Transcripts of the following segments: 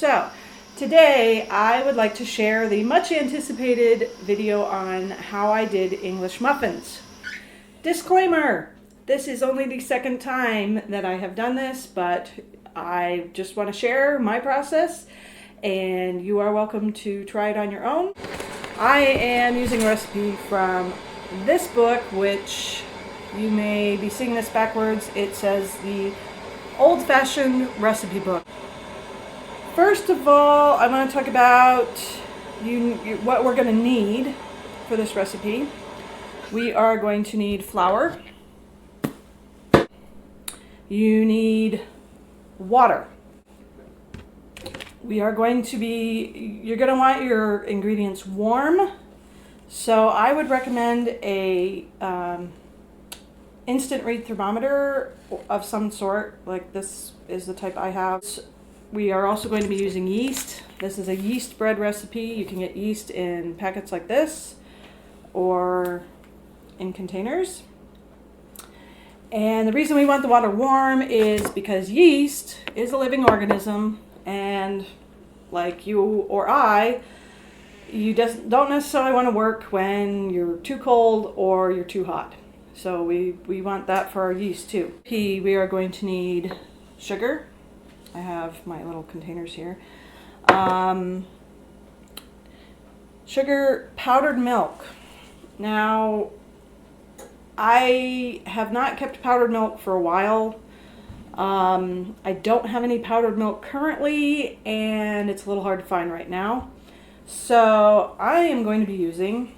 So today I would like to share the much anticipated video on how I did English muffins. Disclaimer, this is only the second time that I have done this, but I just want to share my process and you are welcome to try it on your own. I am using a recipe from this book, which you may be seeing this backwards. It says the old-fashioned recipe book. First of all, I want to talk about what we're going to need for this recipe. We are going to need flour. You need water. You're going to want your ingredients warm. So I would recommend a instant read thermometer of some sort, like this is the type I have. We are also going to be using yeast. This is a yeast bread recipe. You can get yeast in packets like this or in containers. And the reason we want the water warm is because yeast is a living organism, and like you or I, you just don't necessarily want to work when you're too cold or you're too hot. So we want that for our yeast too. We are going to need sugar. I have my little containers here. Sugar, powdered milk. Now, I have not kept powdered milk for a while. I don't have any powdered milk currently, and it's a little hard to find right now. So I am going to be using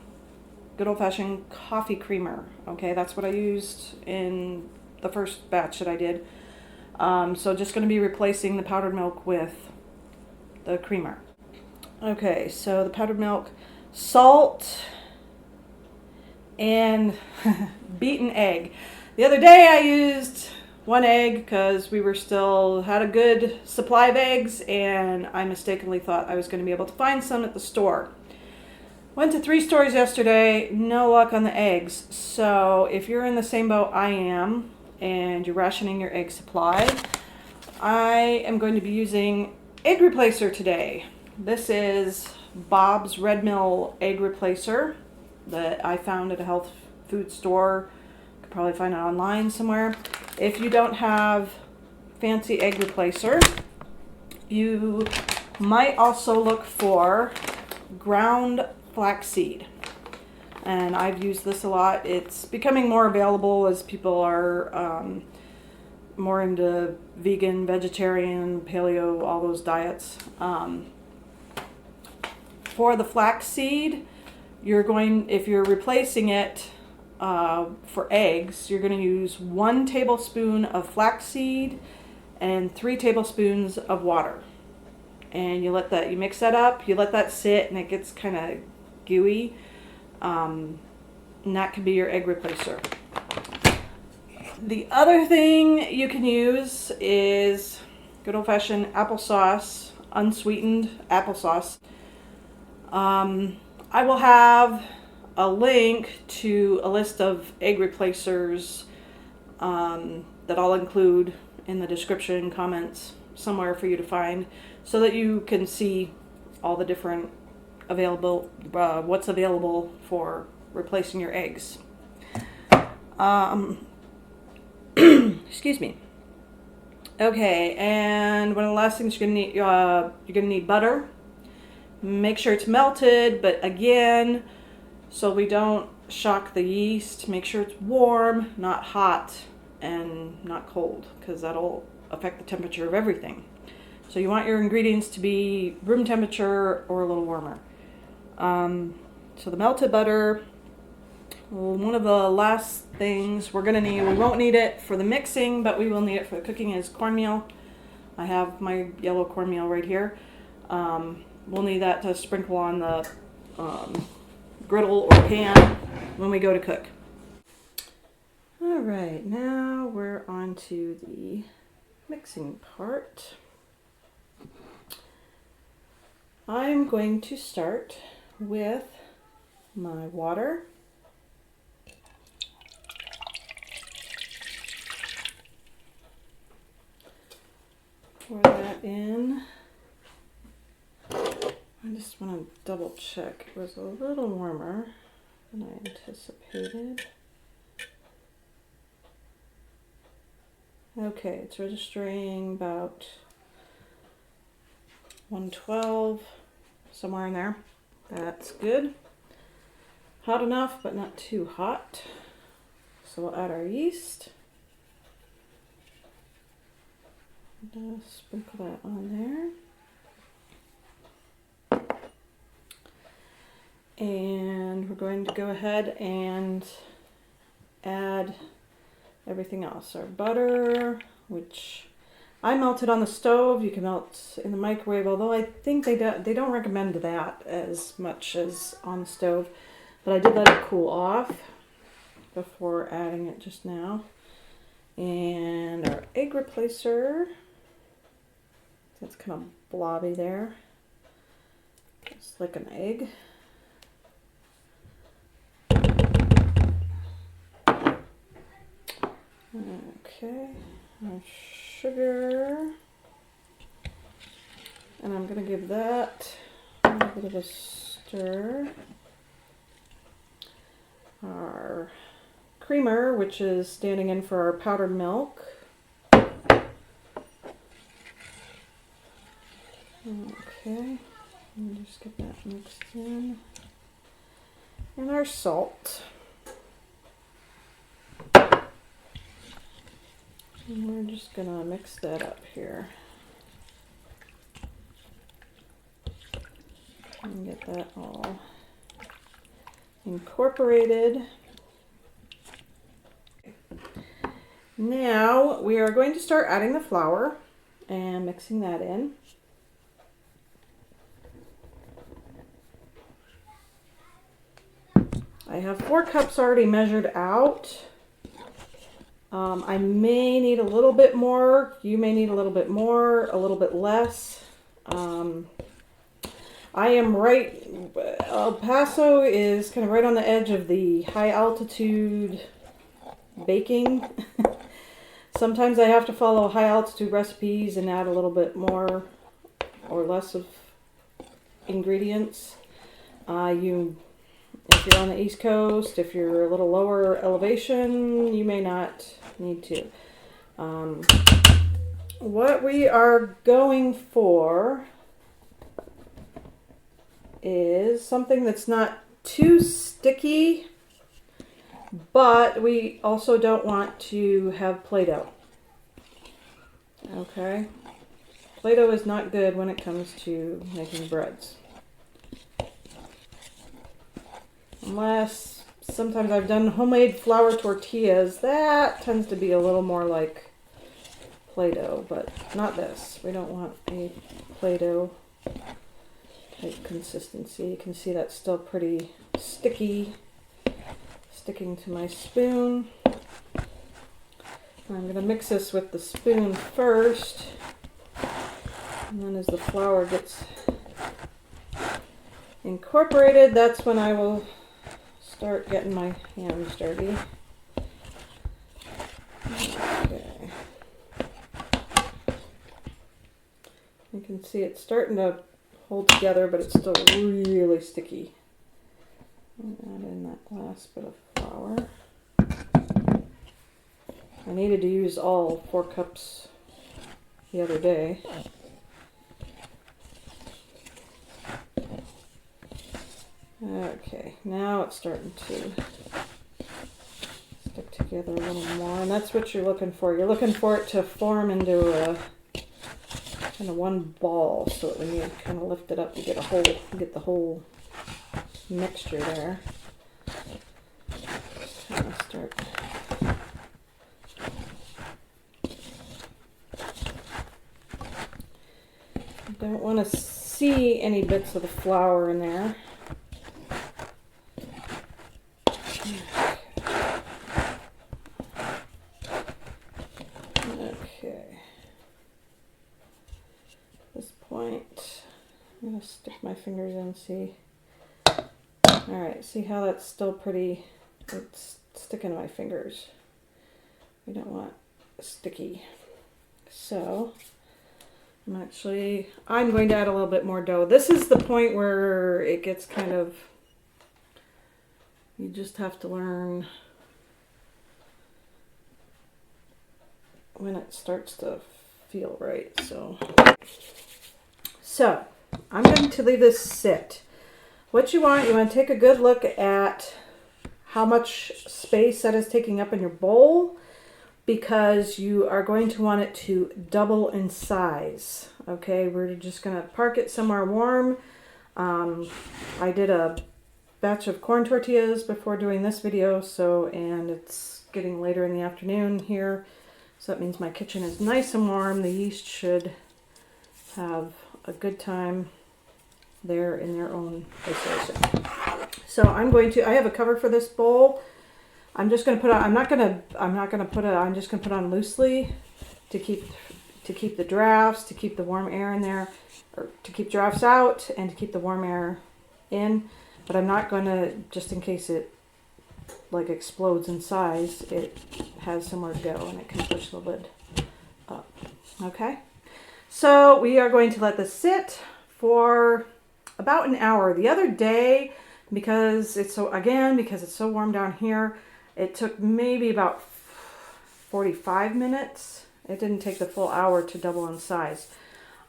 good old-fashioned coffee creamer. Okay, that's what I used in the first batch that I did. So just going to be replacing the powdered milk with the creamer. Okay, so the powdered milk, salt, and beaten egg. The other day I used one egg because we had a good supply of eggs, and I mistakenly thought I was going to be able to find some at the store. Went to 3 stores yesterday, no luck on the eggs. So if you're in the same boat I am and you're rationing your egg supply, I am going to be using egg replacer today. This is Bob's Red Mill egg replacer that I found at a health food store. You could probably find it online somewhere. If you don't have fancy egg replacer, you might also look for ground flaxseed. And I've used this a lot. It's becoming more available as people are more into vegan, vegetarian, paleo, all those diets. For the flaxseed, if you're replacing it for eggs, you're going to use 1 tablespoon of flaxseed and 3 tablespoons of water. And you mix that up, you let that sit, and it gets kind of gooey. And that can be your egg replacer. The other thing you can use is good old-fashioned applesauce, unsweetened applesauce. I will have a link to a list of egg replacers that I'll include in the description comments somewhere for you to find, so that you can see all the different what's available for replacing your eggs. Excuse me. Okay, and one of the last things you're gonna need butter. Make sure it's melted, but again, so we don't shock the yeast, make sure it's warm, not hot, and not cold, because that'll affect the temperature of everything. So you want your ingredients to be room temperature or a little warmer. So the melted butter. One of the last things we're going to need, we won't need it for the mixing, but we will need it for the cooking, is cornmeal. I have my yellow cornmeal right here. We'll need that to sprinkle on the griddle or pan when we go to cook. All right, now we're on to the mixing part. I'm going to start with my water. Pour that in. I just want to double check. It was a little warmer than I anticipated. Okay, it's registering about 112, somewhere in there. That's good. Hot enough, but not too hot. So we'll add our yeast. Sprinkle that on there. And we're going to go ahead and add everything else. Our butter, which I melted on the stove. You can melt in the microwave, although I think they don't recommend that as much as on the stove. But I did let it cool off before adding it just now. And our egg replacer. It's kind of blobby there. It's like an egg. Okay, our sugar. And I'm going to give that a little bit of a stir. Our creamer, which is standing in for our powdered milk. Okay, and just get that mixed in. And our salt. And we're just gonna mix that up here. And get that all incorporated. Now we are going to start adding the flour and mixing that in. I have 4 cups already measured out. I may need a little bit more. You may need a little bit more, a little bit less. I am right, El Paso is kind of right on the edge of the high altitude baking. Sometimes I have to follow high altitude recipes and add a little bit more or less of ingredients. If you're on the East Coast, if you're a little lower elevation, you may not need to. What we are going for is something that's not too sticky, but we also don't want to have Play-Doh. Okay? Play-Doh is not good when it comes to making breads. Unless sometimes I've done homemade flour tortillas, that tends to be a little more like Play-Doh, but not this. We don't want a Play-Doh type consistency. You can see that's still pretty sticky, sticking to my spoon. I'm going to mix this with the spoon first, and then as the flour gets incorporated, that's when I will start getting my hands dirty. Okay. You can see it's starting to hold together, but it's still really sticky. Add in that last bit of flour. I needed to use all 4 cups the other day. Okay, now it's starting to stick together a little more, and that's what you're looking for. You're looking for it to form into a kind of one ball, so that when you kind of lift it up, you get the whole mixture there. Kind of start. I don't want to see any bits of the flour in there. Okay. At this point, I'm going to stick my fingers in and see. Alright, see how that's still pretty, it's sticking to my fingers. We don't want sticky. So, I'm going to add a little bit more dough. This is the point where it gets kind of, you just have to learn when it starts to feel right. So I'm going to leave this sit. What you want to take a good look at how much space that is taking up in your bowl, because you are going to want it to double in size. Okay, we're just going to park it somewhere warm. I did a batch of corn tortillas before doing this video, and it's getting later in the afternoon here, so that means my kitchen is nice and warm. The yeast should have a good time there in their own isolation. So I have a cover for this bowl. I'm just going to put on, I'm just going to put on loosely to keep the drafts, to keep the warm air in there, or to keep drafts out and to keep the warm air in. But I'm not going to, just in case it like explodes in size, it has somewhere to go and it can push the lid up. Okay. So we are going to let this sit for about an hour. The other day, because it's so warm down here, it took maybe about 45 minutes. It didn't take the full hour to double in size.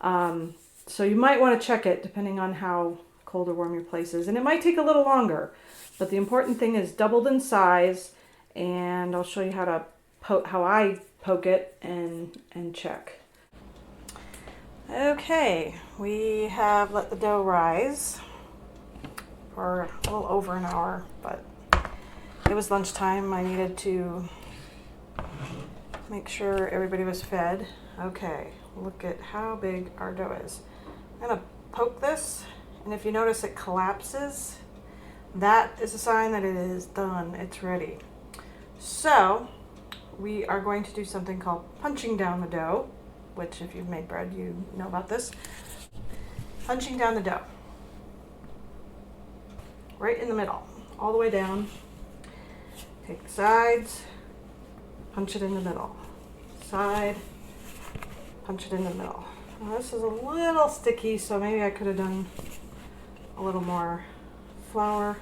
So you might want to check it depending on how cold or warm your place is. And it might take a little longer, but the important thing is doubled in size. And I'll show you how I poke it and check. Okay, we have let the dough rise for a little over an hour, but it was lunchtime. I needed to make sure everybody was fed. Okay, look at how big our dough is. I'm gonna poke this, and if you notice it collapses, that is a sign that it is done, it's ready. So we are going to do something called punching down the dough, which if you've made bread, you know about this. Punching down the dough. Right in the middle, all the way down. Take the sides, punch it in the middle. Side, punch it in the middle. Now this is a little sticky, so maybe I could have done a little more flour.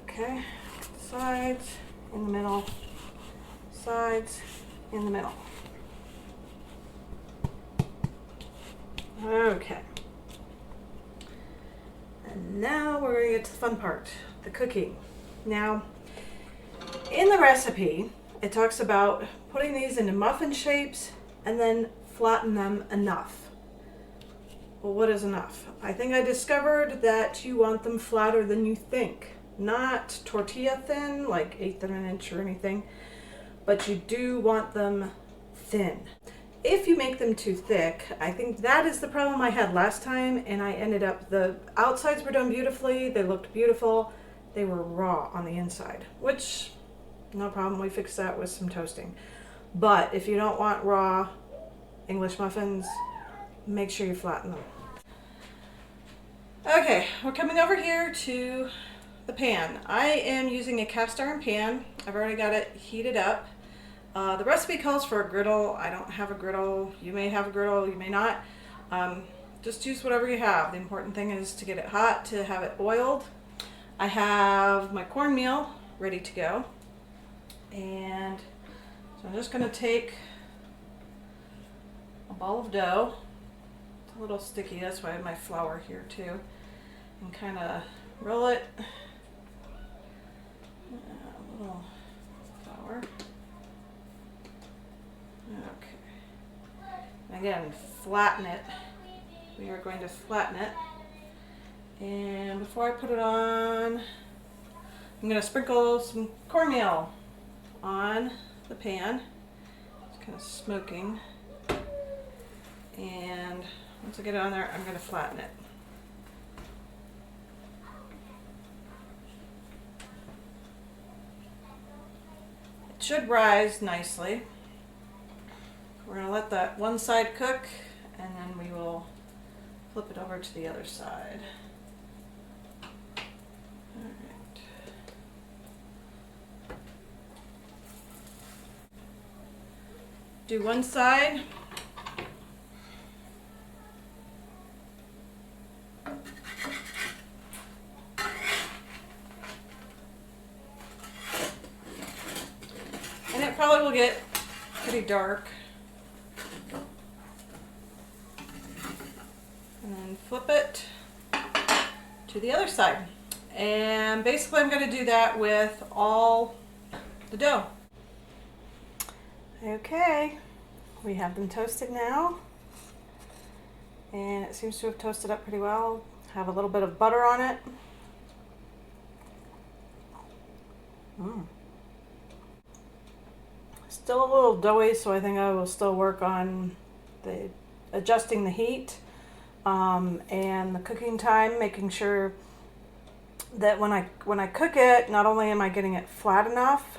Okay, sides, in the middle, sides, in the middle. Okay. And now we're going to get to the fun part, the cooking. Now, in the recipe, it talks about putting these into muffin shapes and then flatten them enough. Well, what is enough? I think I discovered that you want them flatter than you think. Not tortilla thin, like 1/8 of an inch or anything, but you do want them thin. If you make them too thick, I think that is the problem I had last time, and I ended up, the outsides were done beautifully, they looked beautiful, they were raw on the inside, which, no problem, we fixed that with some toasting. But if you don't want raw English muffins, make sure you flatten them. Okay, we're coming over here to the pan. I am using a cast iron pan. I've already got it heated up. The recipe calls for a griddle. I don't have a griddle. You may have a griddle, you may not. Just use whatever you have. The important thing is to get it hot, to have it oiled. I have my cornmeal ready to go. And so I'm just going to take a ball of dough. It's a little sticky, that's why I have my flour here too. And kind of roll it. A little flour. Okay. And again, flatten it. We are going to flatten it. And before I put it on, I'm going to sprinkle some cornmeal on the pan. It's kind of smoking. And once I get it on there, I'm going to flatten it. It should rise nicely. We're going to let that one side cook, and then we will flip it over to the other side. All right. Do one side. And it probably will get pretty dark. And then flip it to the other side. And basically I'm going to do that with all the dough. Okay, we have them toasted now. And it seems to have toasted up pretty well. Have a little bit of butter on it. Still a little doughy, so I think I will still work on adjusting the heat and the cooking time, making sure that when I cook it, not only am I getting it flat enough,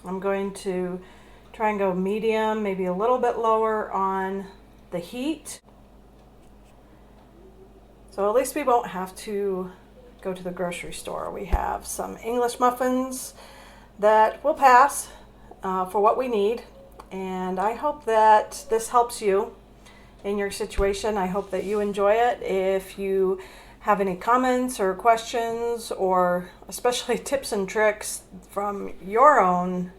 I'm going to try and go medium, maybe a little bit lower on the heat. So at least we won't have to go to the grocery store. We have some English muffins that will pass for what we need. And I hope that this helps you in your situation. I hope that you enjoy it. If you have any comments or questions, or especially tips and tricks from your own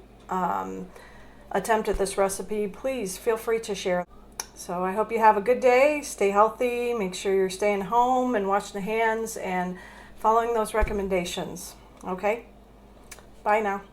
attempt at this recipe, please feel free to share. So I hope you have a good day. Stay healthy. Make sure you're staying home and washing the hands and following those recommendations. Okay? Bye now.